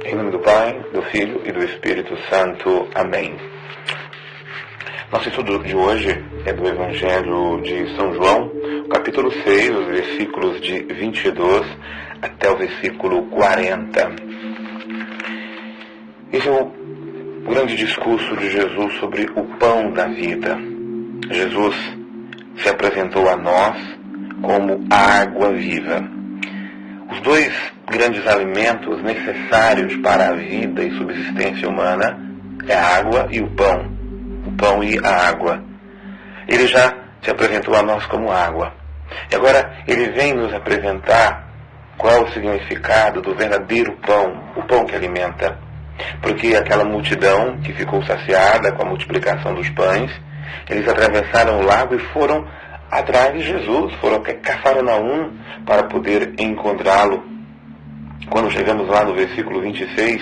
Em nome do Pai, do Filho e do Espírito Santo. Amém. Nosso estudo de hoje é do Evangelho de São João, capítulo 6, os versículos de 22 até o versículo 40. Esse é o grande discurso de Jesus sobre o pão da vida. Jesus se apresentou a nós como a água viva. Os dois grandes alimentos necessários para a vida e subsistência humana é a água e o pão e a água. Ele já se apresentou a nós como água. E agora ele vem nos apresentar qual é o significado do verdadeiro pão, o pão que alimenta. Porque aquela multidão que ficou saciada com a multiplicação dos pães, eles atravessaram o lago e foram atrás de Jesus, foram até Cafarnaum para poder encontrá-lo. Quando chegamos lá no versículo 26,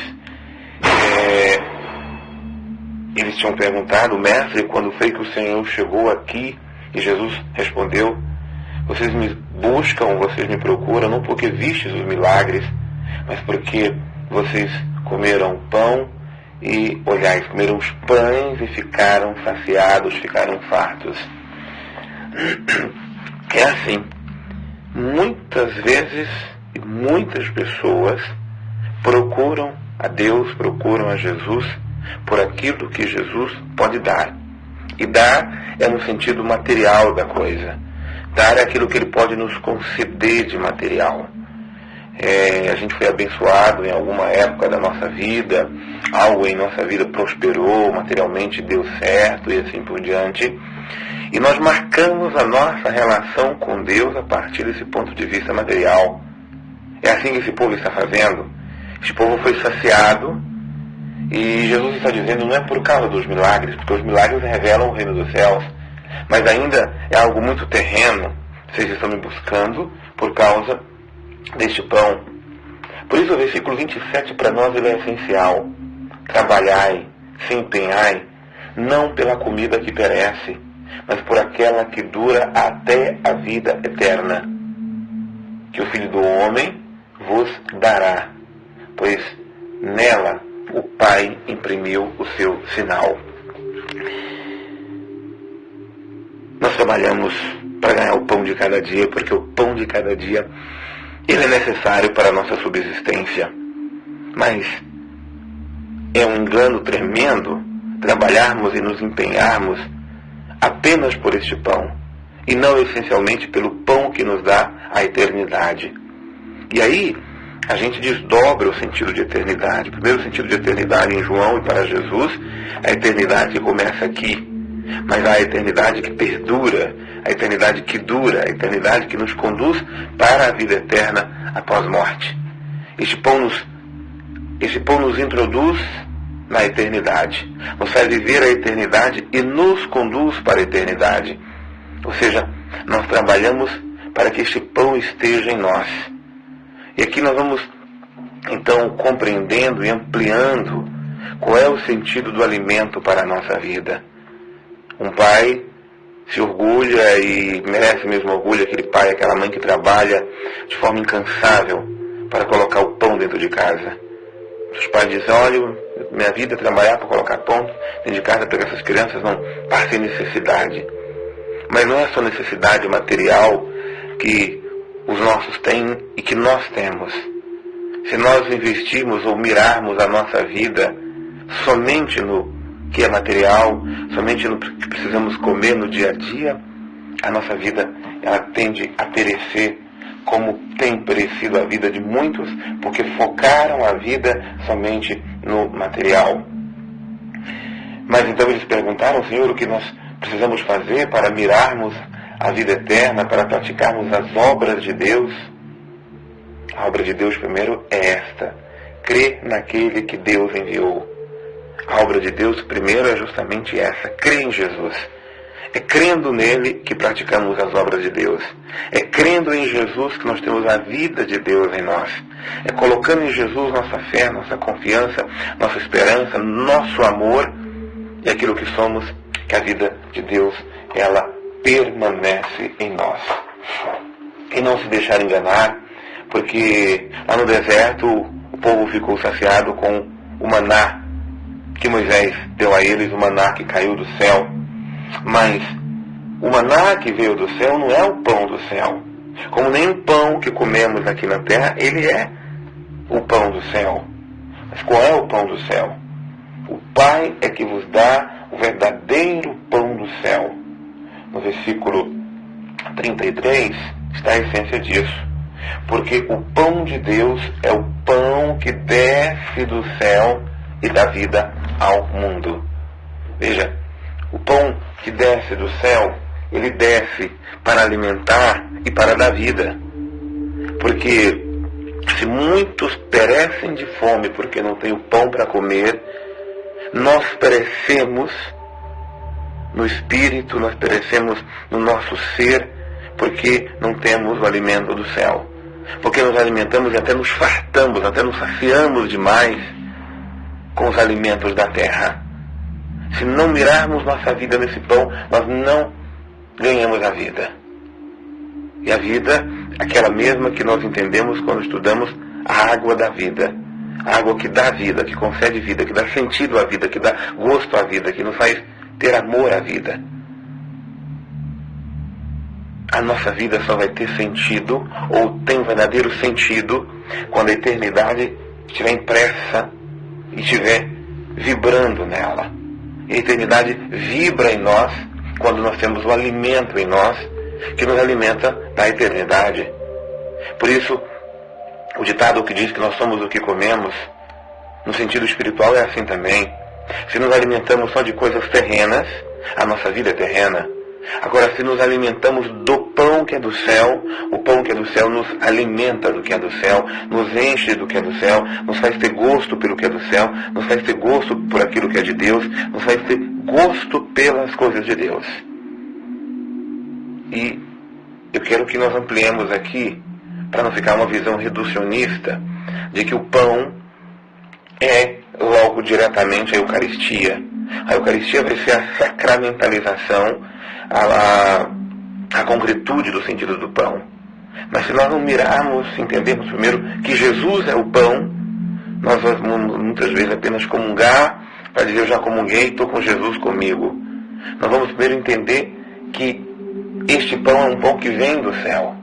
eles tinham perguntado: mestre, quando foi que o Senhor chegou aqui? E Jesus respondeu: vocês me buscam, vocês me procuram, não porque vistes os milagres, mas porque vocês comeram pão e, olhais, comeram os pães e ficaram saciados, ficaram fartos. É assim, muitas vezes e muitas pessoas procuram a Deus, procuram a Jesus por aquilo que Jesus pode dar. E dar é no sentido material da coisa. Dar é aquilo que Ele pode nos conceder de material. A gente foi abençoado em alguma época da nossa vida, algo em nossa vida prosperou, materialmente deu certo e assim por diante. E nós marcamos a nossa relação com Deus a partir desse ponto de vista material. É assim que esse povo está fazendo. Esse povo foi saciado e Jesus está dizendo: não é por causa dos milagres, porque os milagres revelam o reino dos céus, mas ainda é algo muito terreno. Vocês estão me buscando por causa deste pão. Por isso o versículo 27 para nós ele é essencial. Trabalhai, se empenhai, não pela comida que perece, mas por aquela que dura até a vida eterna, que o Filho do Homem vos dará, pois nela o Pai imprimiu o seu sinal. Nós trabalhamos para ganhar o pão de cada dia, porque o pão de cada dia ele é necessário para a nossa subsistência. Mas é um engano tremendo trabalharmos e nos empenharmos apenas por este pão, e não essencialmente pelo pão que nos dá a eternidade. E aí a gente desdobra o sentido de eternidade. Primeiro, o sentido de eternidade em João e para Jesus, a eternidade que começa aqui, mas a eternidade que perdura, a eternidade que dura, a eternidade que nos conduz para a vida eterna após morte. Este pão nos introduz na eternidade, nos faz viver a eternidade e nos conduz para a eternidade. Ou seja, nós trabalhamos para que este pão esteja em nós. E aqui nós vamos, então, compreendendo e ampliando qual é o sentido do alimento para a nossa vida. Um pai se orgulha e merece mesmo orgulho, aquele pai, aquela mãe que trabalha de forma incansável para colocar o pão dentro de casa. Os pais dizem: olha, minha vida é trabalhar para colocar pão dentro de casa para que essas crianças não passem necessidade. Mas não é só necessidade material que os nossos têm e que nós temos. Se nós investirmos ou mirarmos a nossa vida somente no que é material, somente no que precisamos comer no dia a dia, a nossa vida ela tende a perecer, como tem perecido a vida de muitos, porque focaram a vida somente no material. Mas então eles perguntaram: Senhor, o que nós precisamos fazer para mirarmos a vida eterna, para praticarmos as obras de Deus? A obra de Deus primeiro é esta: crer naquele que Deus enviou. A obra de Deus primeiro é justamente essa: crer em Jesus. É crendo nele que praticamos as obras de Deus. É crendo em Jesus que nós temos a vida de Deus em nós. É colocando em Jesus nossa fé, nossa confiança, nossa esperança, nosso amor e aquilo que somos, que a vida de Deus, ela permanece em nós. E não se deixar enganar, porque lá no deserto o povo ficou saciado com o maná que Moisés deu a eles, o maná que caiu do céu. Mas o maná que veio do céu não é o pão do céu. Como nem o pão que comemos aqui na terra, ele é o pão do céu. Mas qual é o pão do céu? O Pai é que vos dá o verdadeiro pão do céu. No versículo 33 está a essência disso. Porque o pão de Deus é o pão que desce do céu e dá vida ao mundo. Veja, o pão que desce do céu, ele desce para alimentar e para dar vida. Porque se muitos perecem de fome porque não têm o pão para comer, nós perecemos no espírito, nós perecemos no nosso ser, porque não temos o alimento do céu. Porque nos alimentamos e até nos fartamos, até nos saciamos demais com os alimentos da terra. Se não mirarmos nossa vida nesse pão, nós não ganhamos a vida. E a vida, aquela mesma que nós entendemos quando estudamos a água da vida. A água que dá vida, que concede vida, que dá sentido à vida, que dá gosto à vida, que nos faz ter amor à vida. A nossa vida só vai ter sentido, ou tem verdadeiro sentido, quando a eternidade estiver impressa e estiver vibrando nela. E a eternidade vibra em nós quando nós temos o alimento em nós que nos alimenta da eternidade. Por isso, o ditado que diz que nós somos o que comemos, no sentido espiritual é assim também. Se nos alimentamos só de coisas terrenas, a nossa vida é terrena. Agora, se nos alimentamos do pão que é do céu, o pão que é do céu nos alimenta do que é do céu, nos enche do que é do céu, nos faz ter gosto pelo que é do céu, nos faz ter gosto por aquilo que é de Deus, nos faz ter gosto pelas coisas de Deus. E eu quero que nós ampliemos aqui, para não ficar uma visão reducionista, de que o pão é logo diretamente a Eucaristia. A Eucaristia vai ser a sacramentalização, a concretude do sentido do pão. Mas se nós não mirarmos, entendermos primeiro que Jesus é o pão, nós vamos muitas vezes apenas comungar, para dizer eu já comunguei, estou com Jesus comigo. Nós vamos primeiro entender que este pão é um pão que vem do céu.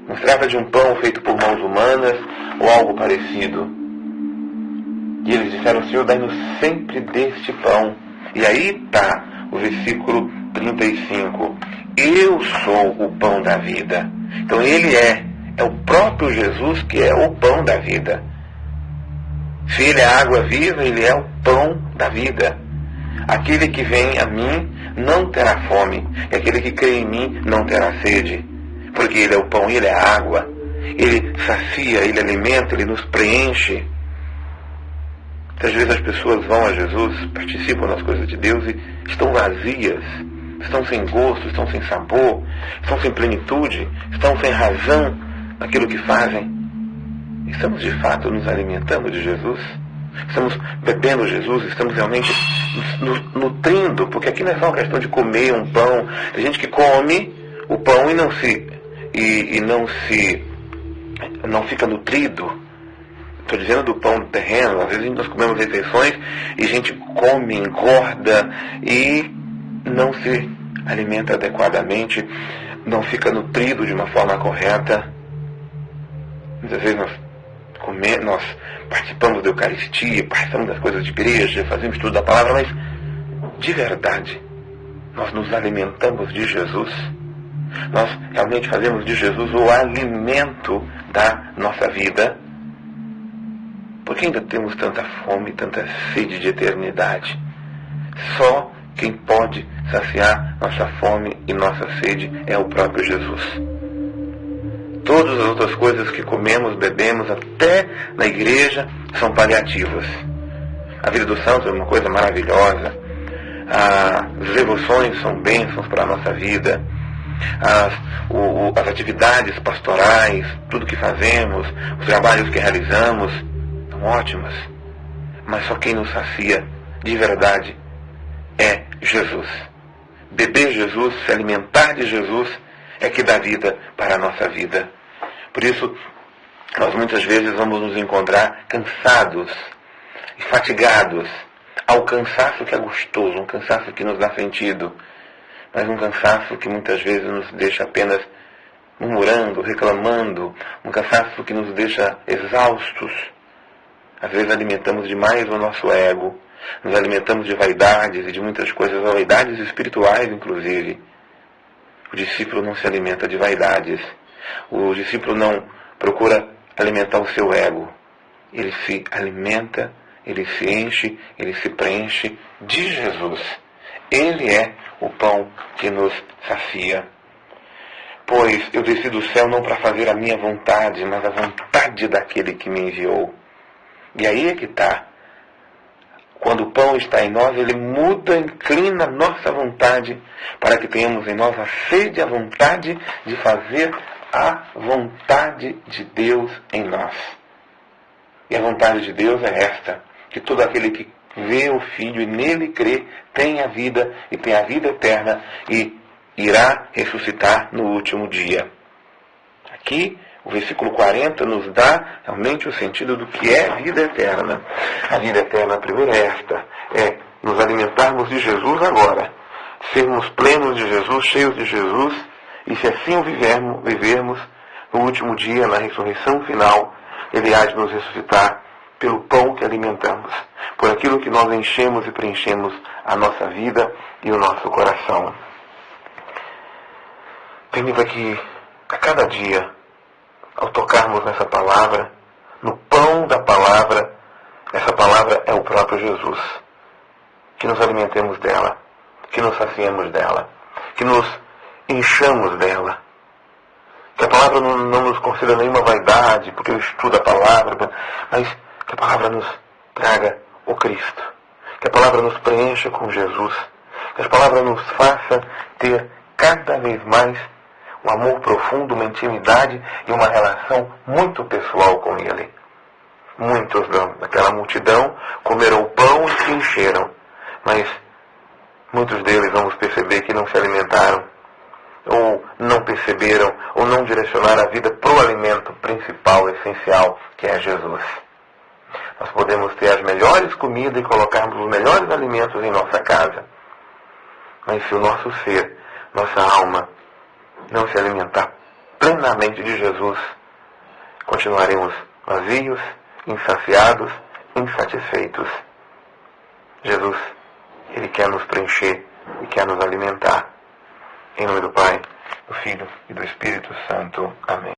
Não se trata de um pão feito por mãos humanas ou algo parecido. E eles disseram, Senhor, dai-nos sempre deste pão. E aí está o versículo 35. Eu sou o pão da vida. Então ele é o próprio Jesus que é o pão da vida. Se ele é a água viva, ele é o pão da vida. Aquele que vem a mim não terá fome, e aquele que crê em mim não terá sede. Porque ele é o pão, ele é a água. Ele sacia, ele alimenta, ele nos preenche. Muitas vezes as pessoas vão a Jesus, participam das coisas de Deus e estão vazias, estão sem gosto, estão sem sabor, estão sem plenitude, estão sem razão naquilo que fazem. Estamos de fato nos alimentando de Jesus? Estamos bebendo Jesus? Estamos realmente nos nutrindo? Porque aqui não é só uma questão de comer um pão. Tem gente que come o pão e não fica nutrido. Estou dizendo do pão terreno. Às vezes nós comemos refeições e a gente come, engorda e não se alimenta adequadamente, não fica nutrido de uma forma correta. Muitas vezes nós participamos da Eucaristia, participamos das coisas de igreja, fazemos estudo da palavra, mas de verdade nós nos alimentamos de Jesus? Nós realmente fazemos de Jesus o alimento da nossa vida? Porque ainda temos tanta fome, tanta sede de eternidade. Só quem pode saciar nossa fome e nossa sede é o próprio Jesus. Todas as outras coisas que comemos, bebemos, até na igreja, são paliativas. A vida dos santos é uma coisa maravilhosa. As devoções são bênçãos para a nossa vida. As atividades pastorais, tudo que fazemos, os trabalhos que realizamos, são ótimas. Mas só quem nos sacia de verdade é Jesus. Beber Jesus, se alimentar de Jesus, é que dá vida para a nossa vida. Por isso, Nós muitas vezes vamos nos encontrar cansados e fatigados. Há um cansaço que é gostoso, um cansaço que nos dá sentido, mas um cansaço que muitas vezes nos deixa apenas murmurando, reclamando, um cansaço que nos deixa exaustos. Às vezes alimentamos demais o nosso ego, nos alimentamos de vaidades e de muitas coisas, vaidades espirituais inclusive. O discípulo não se alimenta de vaidades, o discípulo não procura alimentar o seu ego, ele se alimenta, ele se enche, ele se preenche de Jesus. Ele é o pão que nos sacia. Pois eu desci do céu não para fazer a minha vontade, mas a vontade daquele que me enviou. E aí é que está. Quando o pão está em nós, ele muda, inclina a nossa vontade para que tenhamos em nós a sede e a vontade de fazer a vontade de Deus em nós. E a vontade de Deus é esta, que todo aquele que vê o Filho e nele crê, tem a vida e tem a vida eterna e irá ressuscitar no último dia. Aqui, o versículo 40 nos dá realmente o sentido do que é vida eterna. A vida eterna, primeiro, é esta, é nos alimentarmos de Jesus agora, sermos plenos de Jesus, cheios de Jesus, e se assim o vivermos, no último dia, na ressurreição final, Ele há de nos ressuscitar pelo pão que alimentamos, por aquilo que nós enchemos e preenchemos a nossa vida e o nosso coração. Permita que, a cada dia, ao tocarmos nessa palavra, no pão da palavra, essa palavra é o próprio Jesus, que nos alimentemos dela, que nos saciemos dela, que nos enchamos dela, que a palavra não nos conceda nenhuma vaidade, porque eu estudo a palavra, mas que a palavra nos traga o Cristo, que a palavra nos preencha com Jesus, que a palavra nos faça ter cada vez mais um amor profundo, uma intimidade e uma relação muito pessoal com Ele. Muitos daquela multidão comeram o pão e se encheram, mas muitos deles vamos perceber que não se alimentaram, ou não perceberam, ou não direcionaram a vida para o alimento principal, essencial, que é Jesus. Nós podemos ter as melhores comidas e colocarmos os melhores alimentos em nossa casa, mas se o nosso ser, nossa alma, não se alimentar plenamente de Jesus, continuaremos vazios, insaciados, insatisfeitos. Jesus, Ele quer nos preencher e quer nos alimentar. Em nome do Pai, do Filho e do Espírito Santo. Amém.